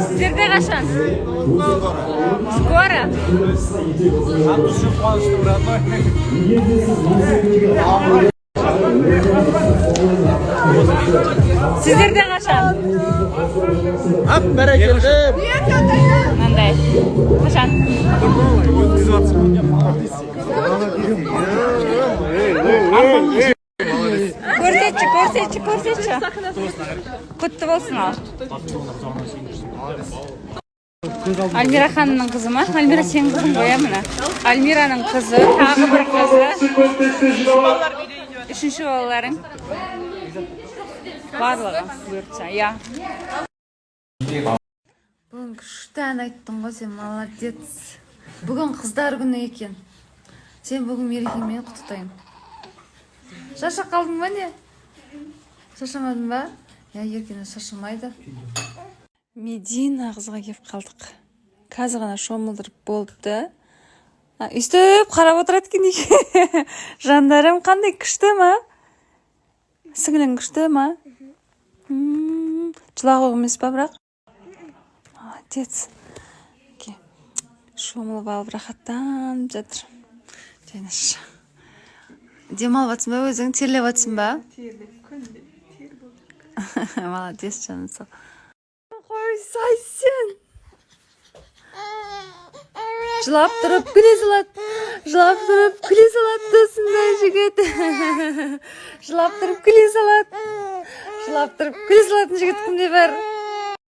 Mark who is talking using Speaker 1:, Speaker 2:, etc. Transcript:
Speaker 1: Sizlerде қашан? Скоро? Sizlerде қашан?
Speaker 2: Ап, бәрекелді.
Speaker 1: Мандай. Қашан? Көрсетші. Құтты болсын ал. Альмира ханымның қызы ма? Альмира сенің қызың ғой, мына. Альмираның қызы, тағы бір қызы. Үшінші балаларың. Барлығы бұйыртса, я.
Speaker 3: Бүгін күшті ән айттың ғой, сен молодец. Бүгін қыздар күні екен. Сен бүгін мерекемен құттықтаймын. Шаша қалдың ба не? Шашамадың ба? Я, еркені шашамайды. Медина қызға кеп қалдық. Қазір ғана шомылдырып болыпты. Үстіп қарап отырады екен неге? Жандарым қандай күшті ма? Сіңілің күшті ма? Жылақ емес па бірақ? Молодец. Шомылып алып рахаттанып жатыр. Жәнеш. Демалып атсың ба өзің? Терлеп атсың ба? Терлеп, күнде тер болды. Молодец, жаным сол. Қойсай сен. Жылап тұрып күле салады. Жылап тұрып күле салады осындай жігіт. Жылап тұрып күле салады. Жылап тұрып күле салатын жігіт кімде бар?